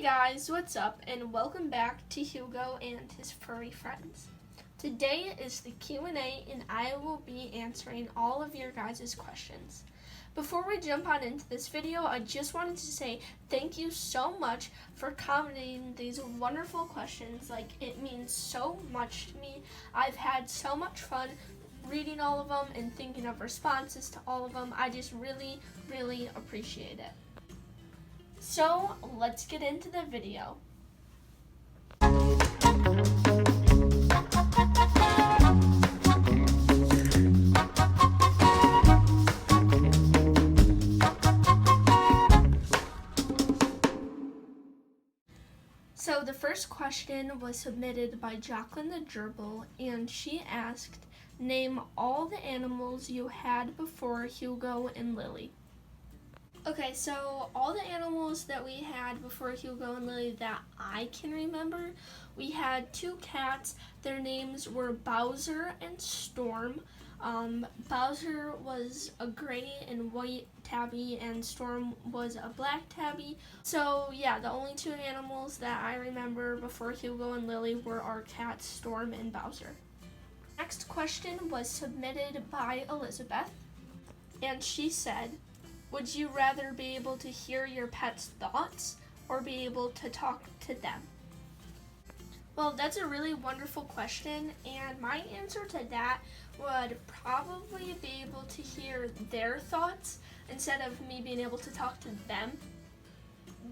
Hey guys, what's up? And welcome back to Hugo and his furry friends. Today is the Q&A and I will be answering all of your guys' questions. Before we jump on into this video, I just wanted to say thank you so much for commenting these wonderful questions. It means so much to me. I've had so much fun reading all of them and thinking of responses to all of them. I just really appreciate it. So let's get into the video. So the first question was submitted by Jacqueline the Gerbil, and she asked, name all the animals you had before Hugo and Lily. Okay, so all the animals that we had before Hugo and Lily that I can remember, we had two cats. Their names were Bowser and Storm. Bowser was a gray and white tabby and Storm was a black tabby. So yeah, the only two animals that I remember before Hugo and Lily were our cats, Storm and Bowser. Next question was submitted by Elizabeth, and she said, would you rather be able to hear your pet's thoughts or be able to talk to them? Well, that's a really wonderful question, and my answer to that would probably be able to hear their thoughts instead of me being able to talk to them.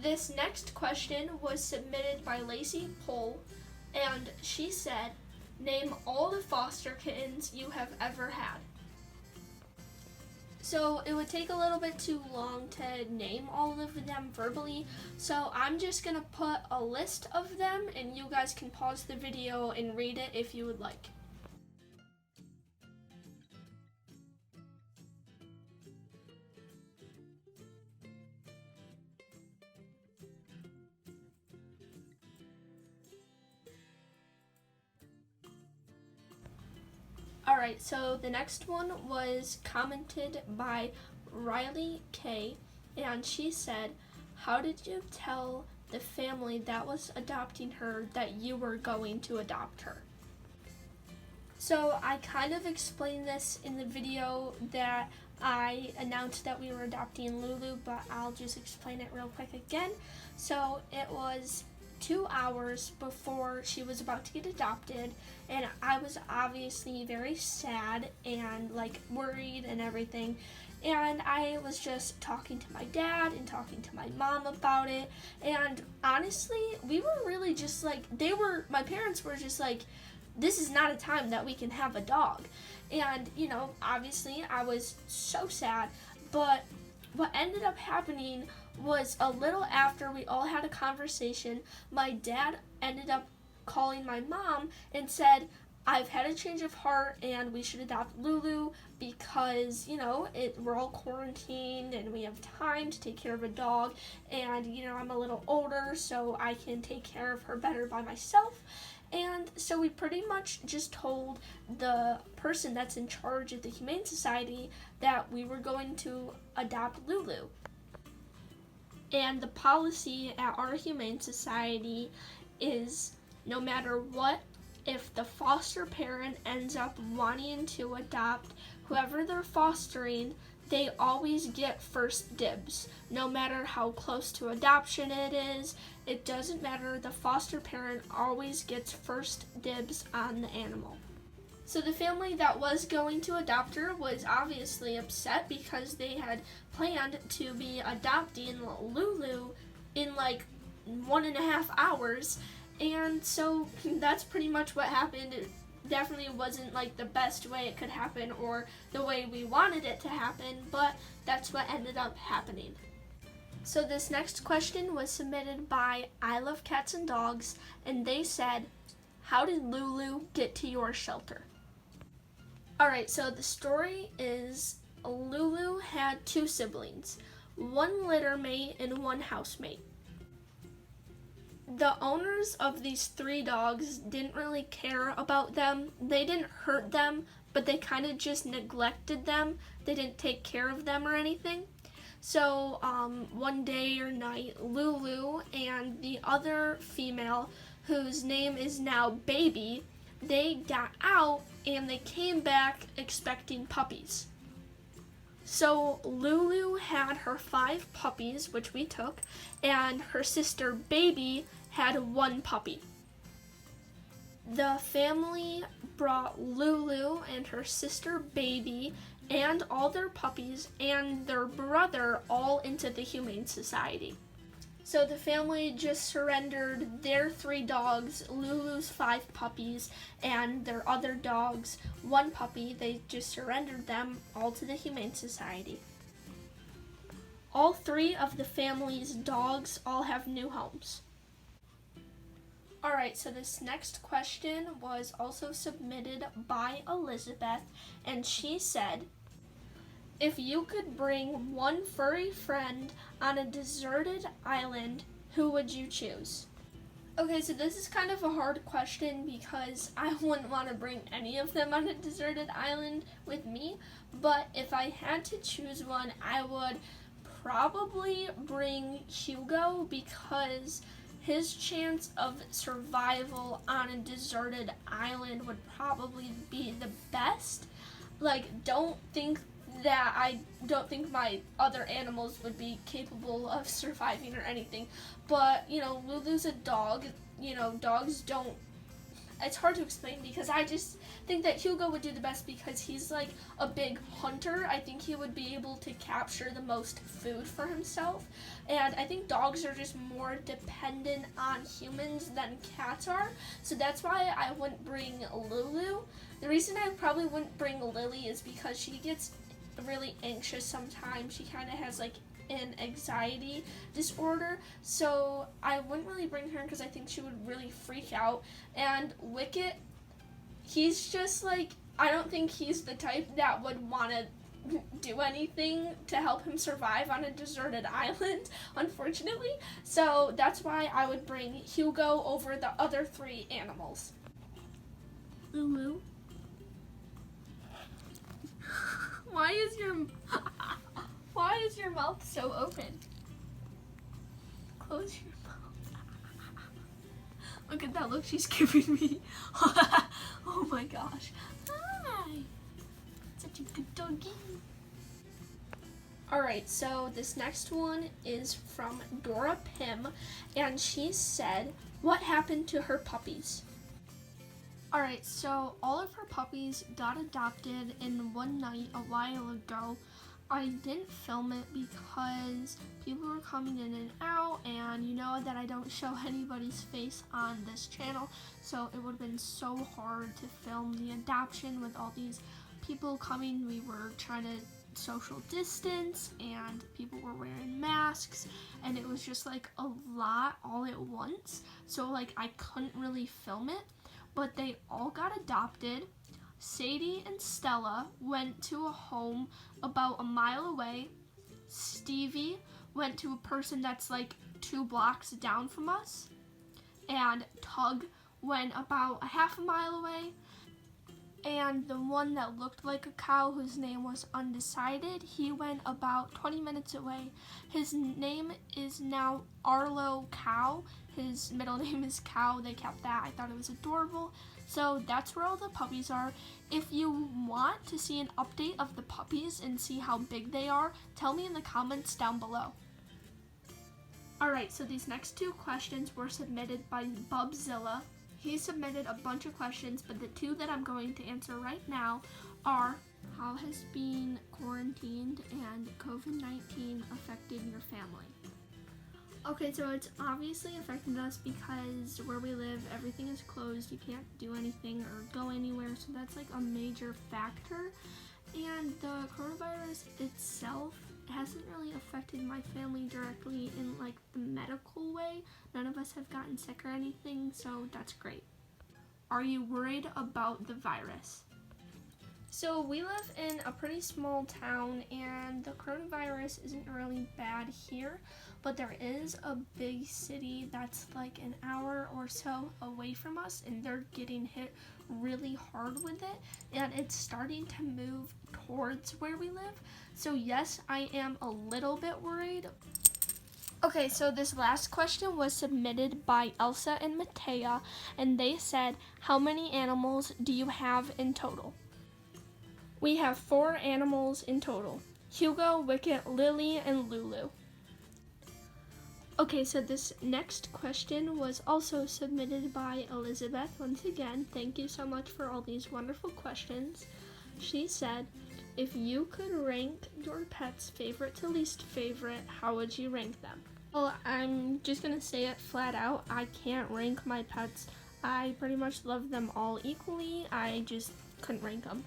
This next question was submitted by Lacey Pohl, and she said, name all the foster kittens you have ever had. So it would take a little bit too long to name all of them verbally, so I'm just going to put a list of them and you guys can pause the video and read it if you would like. Alright, so the next one was commented by Riley K, and she said, how did you tell the family that was adopting her that you were going to adopt her? So I kind of explained this in the video that I announced that we were adopting Lulu, but I'll just explain it real quick again. So it was 2 hours before she was about to get adopted, and I was obviously very sad and worried and everything, and I was just talking to my dad and talking to my mom about it, and honestly we were really just my parents were just like, this is not a time that we can have a dog. And obviously I was so sad, but what ended up happening was a little after we all had a conversation, my dad ended up calling my mom and said, I've had a change of heart and we should adopt Lulu because, we're all quarantined and we have time to take care of a dog, and, I'm a little older so I can take care of her better by myself. And so we pretty much just told the person that's in charge of the Humane Society that we were going to adopt Lulu. And the policy at our Humane Society is, no matter what, if the foster parent ends up wanting to adopt whoever they're fostering, they always get first dibs. No matter how close to adoption it is, it doesn't matter, the foster parent always gets first dibs on the animal. So the family that was going to adopt her was obviously upset because they had planned to be adopting Lulu in 1.5 hours, and so that's pretty much what happened. It definitely wasn't the best way it could happen or the way we wanted it to happen, but that's what ended up happening. So this next question was submitted by I Love Cats and Dogs, and they said, how did Lulu get to your shelter? Alright, so the story is Lulu had two siblings, one litter mate and one housemate. The owners of these 3 dogs didn't really care about them. They didn't hurt them, but they kind of just neglected them. They didn't take care of them or anything. So one day or night, Lulu and the other female, whose name is now Baby, they got out and they came back expecting puppies. So Lulu had her 5 puppies, which we took, and her sister Baby had 1 puppy. The family brought Lulu and her sister Baby and all their puppies and their brother all into the Humane Society. So the family just surrendered their 3 dogs, Lulu's 5 puppies, and their other dogs, 1 puppy. They just surrendered them all to the Humane Society. All 3 of the family's dogs all have new homes. Alright, so this next question was also submitted by Elizabeth, and she said, if you could bring one furry friend on a deserted island, who would you choose? Okay, so this is kind of a hard question because I wouldn't want to bring any of them on a deserted island with me, but if I had to choose one, I would probably bring Hugo because his chance of survival on a deserted island would probably be the best. I don't think my other animals would be capable of surviving or anything. But, Lulu's a dog. Dogs don't... It's hard to explain because I just think that Hugo would do the best because he's like a big hunter. I think he would be able to capture the most food for himself. And I think dogs are just more dependent on humans than cats are. So that's why I wouldn't bring Lulu. The reason I probably wouldn't bring Lily is because she gets really anxious sometimes. She kind of has an anxiety disorder, so I wouldn't really bring her because I think she would really freak out. And Wicket, he's just I don't think he's the type that would want to do anything to help him survive on a deserted island, unfortunately. So that's why I would bring Hugo over the other 3 animals. Lulu? Why is your mouth so open? Close your mouth. Look at that look she's giving me. Oh my gosh. Hi. Such a good doggy. Alright, so this next one is from Dora Pym, and she said, what happened to her puppies? Alright, so all of her puppies got adopted in one night a while ago. I didn't film it because people were coming in and out, and you know that I don't show anybody's face on this channel, so it would have been so hard to film the adoption with all these people coming. We were trying to social distance, and people were wearing masks, and it was just a lot all at once, so I couldn't really film it. But they all got adopted. Sadie and Stella went to a home about a mile away. Stevie went to a person that's 2 blocks down from us. And Tug went about a half a mile away. And the one that looked like a cow, whose name was Undecided, he went about 20 minutes away. His name is now Arlo Cow. His middle name is Cow. They kept that. I thought it was adorable. So that's where all the puppies are. If you want to see an update of the puppies and see how big they are, tell me in the comments down below. Alright, so these next 2 questions were submitted by Bubzilla. He submitted a bunch of questions, but the 2 that I'm going to answer right now are, how has being quarantined and COVID-19 affected your family? Okay, so it's obviously affected us because where we live, everything is closed. You can't do anything or go anywhere, so that's a major factor. And the coronavirus itself hasn't really affected my family directly in the medical way. None of us have gotten sick or anything, so that's great. Are you worried about the virus? So we live in a pretty small town, and the coronavirus isn't really bad here, but there is a big city that's an hour or so away from us, and they're getting hit really hard with it, and it's starting to move towards where we live. So yes, I am a little bit worried. Okay, so this last question was submitted by Elsa and Matea, and they said, how many animals do you have in total? We have 4 animals in total: Hugo, Wicket, Lily, and Lulu. Okay, so this next question was also submitted by Elizabeth. Once again, thank you so much for all these wonderful questions. She said, if you could rank your pets favorite to least favorite, how would you rank them? Well, I'm just gonna say it flat out. I can't rank my pets. I pretty much love them all equally. I just couldn't rank them.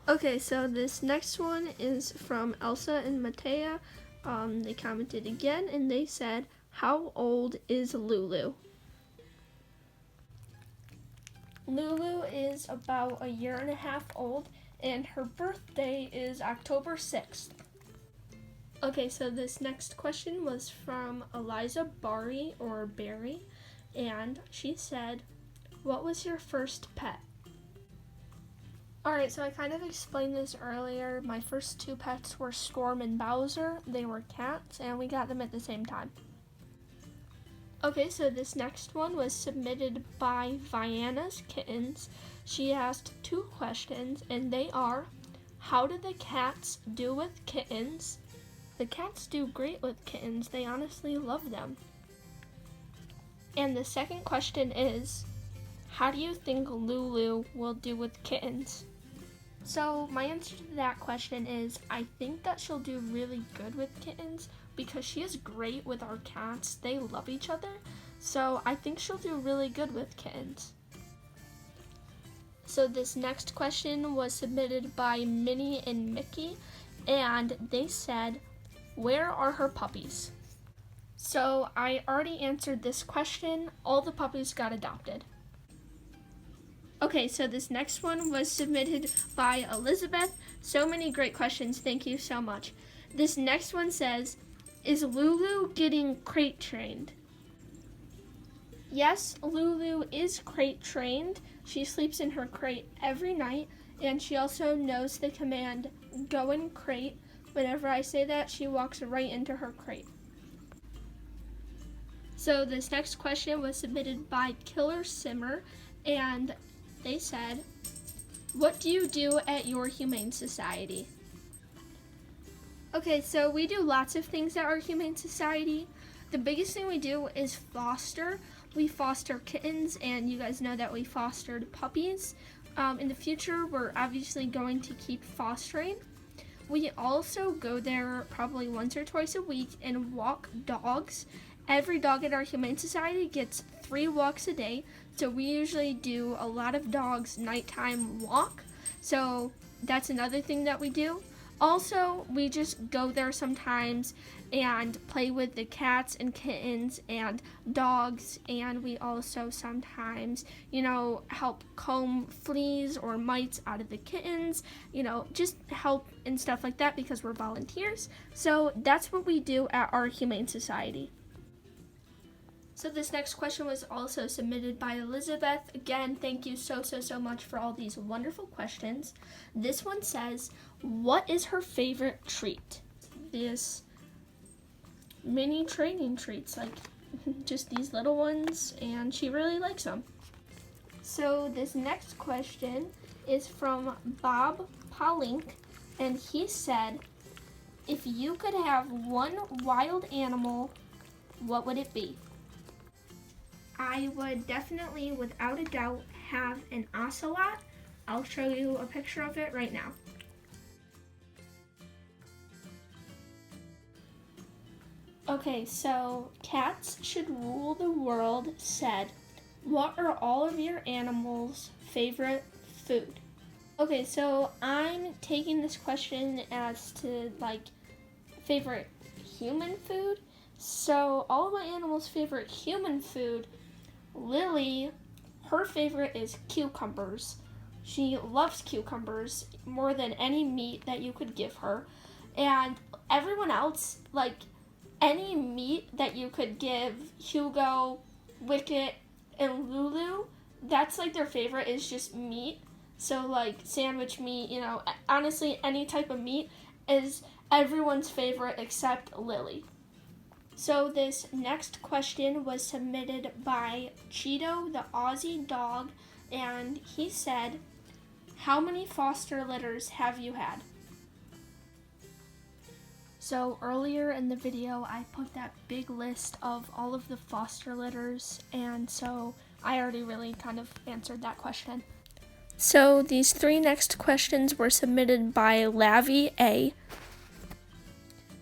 Okay, so this next one is from Elsa and Matea. They commented again and they said, how old is Lulu? Lulu is about a year and a half old, and her birthday is October 6th. Okay, so this next question was from Eliza Barry or Barry, and she said, what was your first pet? Alright, so I kind of explained this earlier. My first 2 pets were Storm and Bowser. They were cats, and we got them at the same time. Okay, so this next one was submitted by Vianna's Kittens. She asked 2 questions, and they are, how do the cats do with kittens? The cats do great with kittens. They honestly love them. And the second question is, how do you think Lulu will do with kittens? So my answer to that question is, I think that she'll do really good with kittens because she is great with our cats. They love each other. So I think she'll do really good with kittens. So this next question was submitted by Minnie and Mickey, and they said, where are her puppies? So I already answered this question. All the puppies got adopted. Okay, so this next one was submitted by Elizabeth. So many great questions. Thank you so much. This next one says, is Lulu getting crate trained? Yes, Lulu is crate trained. She sleeps in her crate every night, and she also knows the command, go in crate. Whenever I say that, she walks right into her crate. So this next question was submitted by Killer Simmer, and they said, what do you do at your Humane Society? Okay, so we do lots of things at our Humane Society. The biggest thing we do is foster. We foster kittens, and you guys know that we fostered puppies. In the future, we're obviously going to keep fostering. We also go there probably once or twice a week and walk dogs. Every dog at our Humane Society gets 3 walks a day, so we usually do a lot of dogs' nighttime walk. So that's another thing that we do. Also, we just go there sometimes and play with the cats and kittens and dogs, and we also sometimes, help comb fleas or mites out of the kittens, just help and stuff like that because we're volunteers. So that's what we do at our Humane Society. So this next question was also submitted by Elizabeth. Again, thank you so much for all these wonderful questions. This one says, what is her favorite treat? This mini training treats, like just these little ones, and she really likes them. So this next question is from Bob Polink, and he said, if you could have one wild animal, what would it be? I would definitely, without a doubt, have an ocelot. I'll show you a picture of it right now. Okay, so Cats Should Rule the World said, what are all of your animals' favorite food? Okay, so I'm taking this question as to favorite human food. So all of my animals' favorite human food, Lily, her favorite is cucumbers. She loves cucumbers more than any meat that you could give her. And everyone else, any meat that you could give Hugo, Wicket, and Lulu, that's their favorite is just meat. So sandwich meat, honestly any type of meat is everyone's favorite except Lily. So this next question was submitted by Cheeto, the Aussie dog, and he said, how many foster litters have you had? So earlier in the video, I put that big list of all of the foster litters, and so I already really kind of answered that question. So these three next questions were submitted by Lavi A,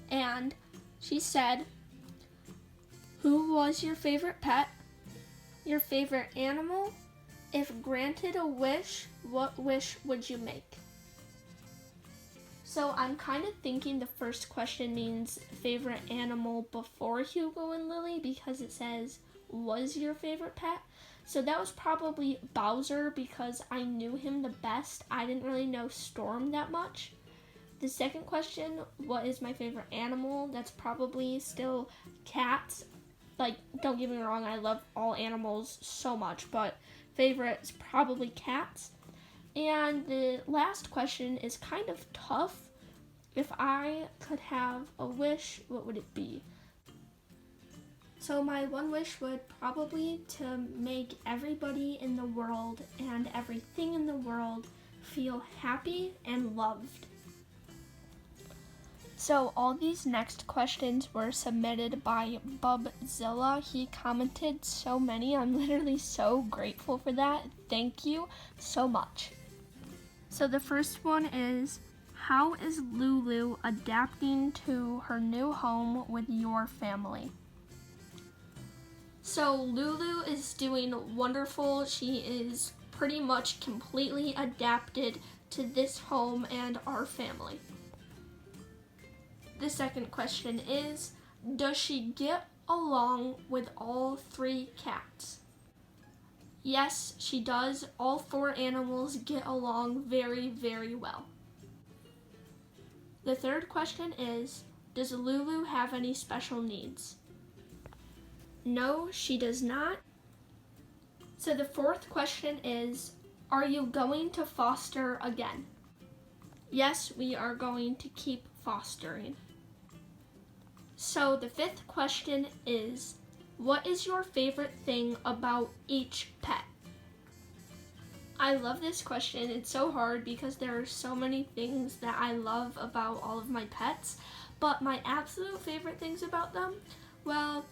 and she said, who was your favorite pet? Your favorite animal? If granted a wish, what wish would you make? So I'm kind of thinking the first question means favorite animal before Hugo and Lily because it says, was your favorite pet? So that was probably Bowser because I knew him the best. I didn't really know Storm that much. The second question, what is my favorite animal? That's probably still cats. Like, don't get me wrong, I love all animals so much, but favorite is probably cats. And the last question is kind of tough. If I could have a wish, what would it be? So my one wish would probably to make everybody in the world and everything in the world feel happy and loved. So all these next questions were submitted by Bubzilla. He commented so many. I'm literally so grateful for that. Thank you so much. So the first one is, how is Lulu adapting to her new home with your family? So Lulu is doing wonderful. She is pretty much completely adapted to this home and our family. The second question is, does she get along with all three cats? Yes, she does. All four animals get along very, very well. The third question is, does Lulu have any special needs? No, she does not. So the fourth question is, are you going to foster again? Yes, we are going to keep fostering. So the fifth question is, what is your favorite thing about each pet? I love this question. It's so hard because there are so many things that I love about all of my pets, but my absolute favorite things about them, well,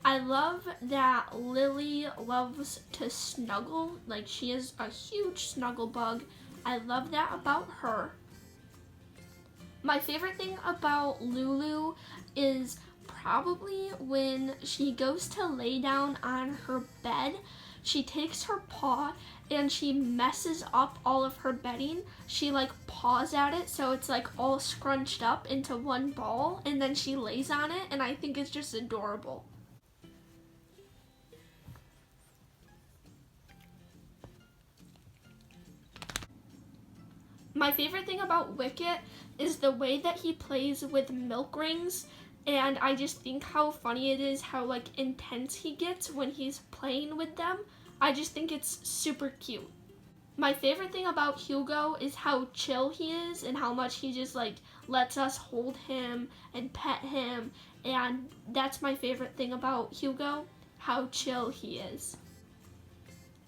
I love that Lily loves to snuggle. Like, she is a huge snuggle bug. I love that about her. My favorite thing about Lulu is probably when she goes to lay down on her bed, she takes her paw and she messes up all of her bedding. She like paws at it so it's like all scrunched up into one ball, and then she lays on it, and I think it's just adorable. My favorite thing about Wicket is the way that he plays with milk rings, and I just think how funny it is how like intense he gets when he's playing with them. I just think it's super cute. My favorite thing about Hugo is how chill he is and how much he just like lets us hold him and pet him, and that's my favorite thing about Hugo, how chill he is.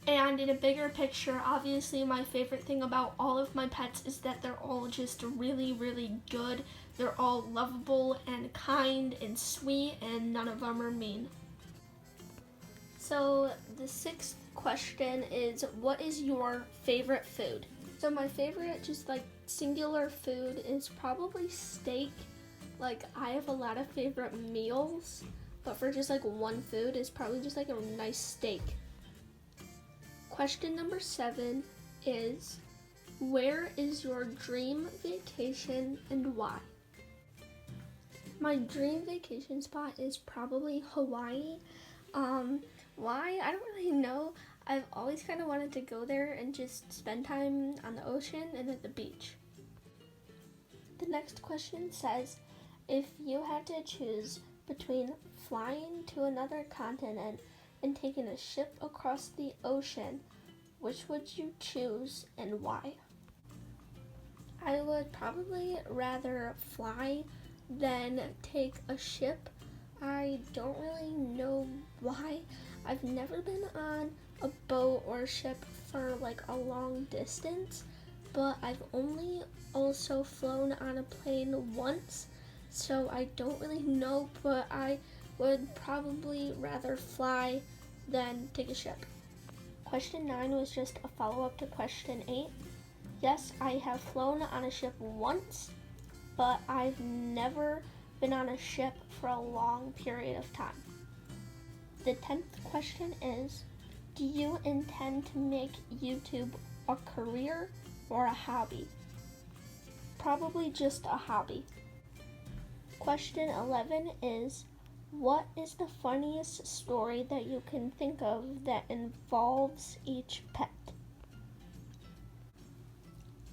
And in a bigger picture, obviously my favorite thing about all of my pets is that they're all just really, really good. They're all lovable and kind and sweet, and none of them are mean. So the sixth question is, what is your favorite food? So my favorite just like singular food is probably steak. Like, I have a lot of favorite meals, but for just like one food is probably just like a nice steak. Question number 7 is, where is your dream vacation and why? My dream vacation spot is probably Hawaii. Why? I don't really know. I've always kind of wanted to go there and just spend time on the ocean and at the beach. The next question says, if you had to choose between flying to another continent and taking a ship across the ocean, which would you choose and why? I would probably rather fly than take a ship. I don't really know why. I've never been on a boat or a ship for like a long distance, but I've only also flown on a plane once, so I don't really know, but I would probably rather fly than take a ship. Question 9 was just a follow-up to question 8. Yes, I have flown on a ship once, but I've never been on a ship for a long period of time. The 10th question is, do you intend to make YouTube a career or a hobby? Probably just a hobby. Question 11 is, what is the funniest story that you can think of that involves each pet?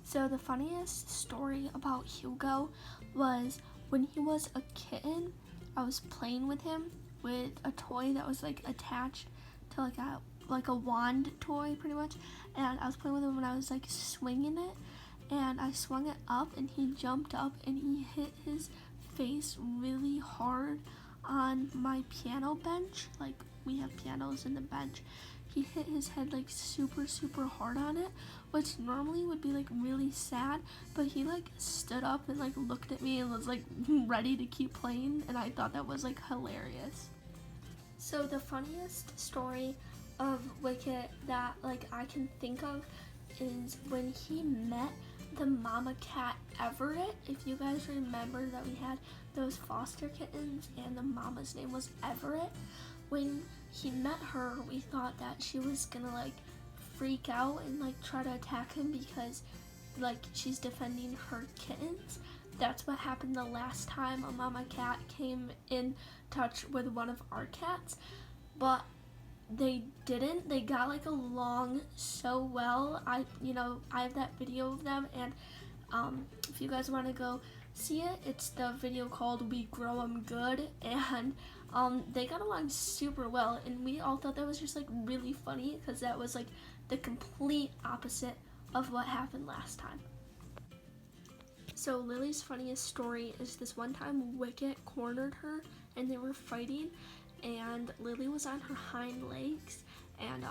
So the funniest story about Hugo was when he was a kitten, I was playing with him with a toy that was like attached to like a wand toy pretty much, and I was playing with him when I was like swinging it, and I swung it up and he jumped up and he hit his face really hard on my piano bench. Like, we have pianos in the bench. He hit his head like super hard on it, which normally would be like really sad, but he like stood up and like looked at me and was like ready to keep playing, and I thought that was like hilarious. So the funniest story of Wicket that like I can think of is when he met the mama cat Everett. If you guys remember that we had those foster kittens and the mama's name was Everett, when he met her, we thought that she was gonna like freak out and like try to attack him because like she's defending her kittens. That's what happened the last time a mama cat came in touch with one of our cats, but they didn't. They got like along so well. I have that video of them, and if you guys want to go see it, it's the video called "We Grow 'Em Good," and they got along super well, and we all thought that was just like really funny because that was like the complete opposite of what happened last time. So Lily's funniest story is this one time Wicket cornered her and they were fighting, and Lily was on her hind legs, and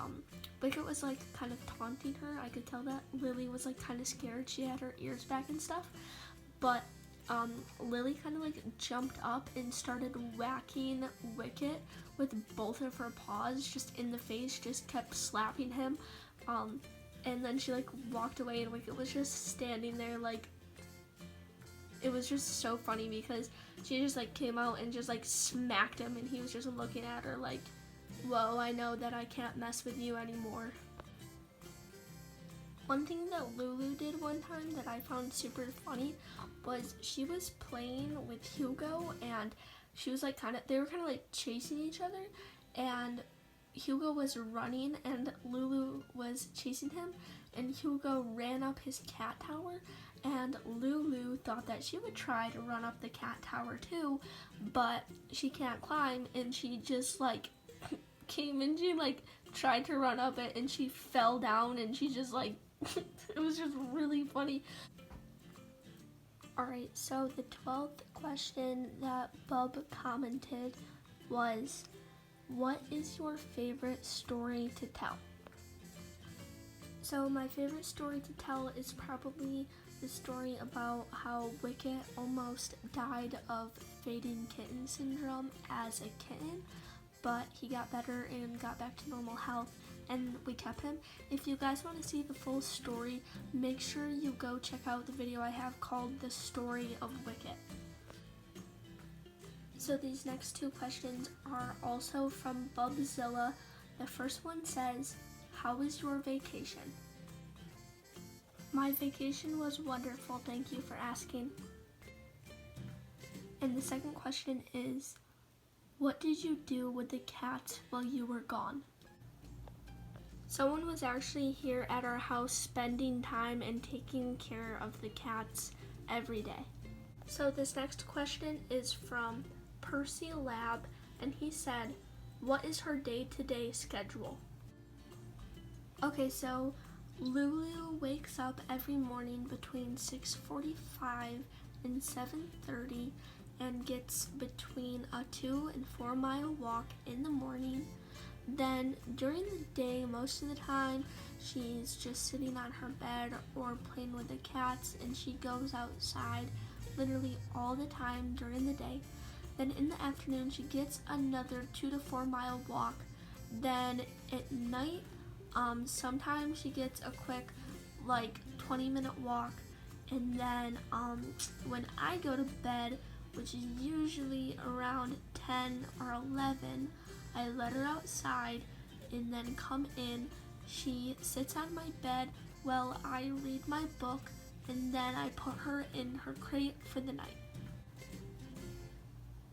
Wicket was like kind of taunting her. I could tell that Lily was like kind of scared. She had her ears back and stuff, but Lily kind of like jumped up and started whacking Wicket with both of her paws just in the face, just kept slapping him, and then she like walked away and Wicket was just standing there. Like, it was just so funny because she just like came out and just like smacked him, and he was just looking at her like, whoa, I know that I can't mess with you anymore. One thing that Lulu did one time that I found super funny was she was playing with Hugo, and she was like they were kind of like chasing each other, and Hugo was running and Lulu was chasing him, and Hugo ran up his cat tower, and Lulu thought that she would try to run up the cat tower too, but she can't climb, and she just like came and she like tried to run up it, and she fell down, and she just like it was just really funny. Alright, so the 12th question that Bub commented was, what is your favorite story to tell? So my favorite story to tell is probably the story about how Wicket almost died of fading kitten syndrome as a kitten, but he got better and got back to normal health, and we kept him. If you guys want to see the full story, make sure you go check out the video I have called The Story of Wicket. So these next two questions are also from Bubzilla. The first one says, how was your vacation? My vacation was wonderful, thank you for asking. And the second question is, what did you do with the cats while you were gone? Someone was actually here at our house spending time and taking care of the cats every day. So this next question is from Percy Lab, and he said, what is her day-to-day schedule? Okay, so Lulu wakes up every morning between 6:45 and 7:30, and gets between a 2 and 4 mile walk in the morning. Then during the day, most of the time, she's just sitting on her bed or playing with the cats, and she goes outside literally all the time during the day. Then in the afternoon, she gets another 2 to 4 mile walk. Then at night, sometimes she gets a quick 20-minute walk. And then when I go to bed, which is usually around 10 or 11, I let her outside and then come in. She sits on my bed while I read my book, and then I put her in her crate for the night.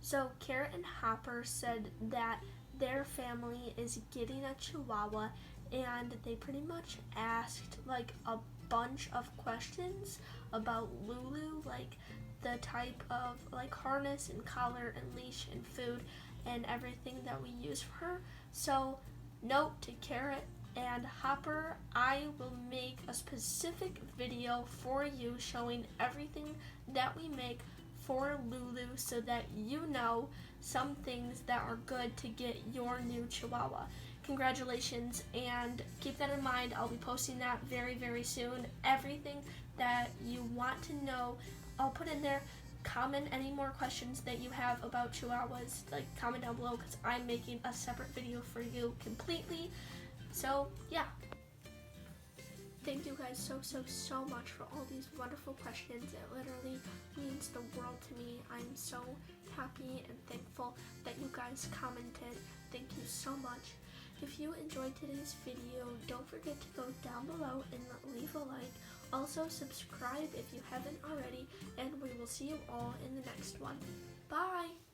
So Carrot and Hopper said that their family is getting a Chihuahua, and they pretty much asked a bunch of questions about Lulu, like the type of harness and collar and leash and food and everything that we use for her. So note to Carrot and Hopper, I will make a specific video for you showing everything that we make for Lulu so that you know some things that are good to get your new Chihuahua. Congratulations, and keep that in mind. I'll be posting that very, very soon. Everything that you want to know, I'll put in there. Comment any more questions that you have about Chihuahuas, comment down below, because I'm making a separate video for you completely. So yeah. Thank you guys so much for all these wonderful questions. It literally means the world to me. I'm so happy and thankful that you guys commented. Thank you so much. If you enjoyed today's video, don't forget to go down below and leave a like. Also subscribe if you haven't already, and we will see you all in the next one. Bye!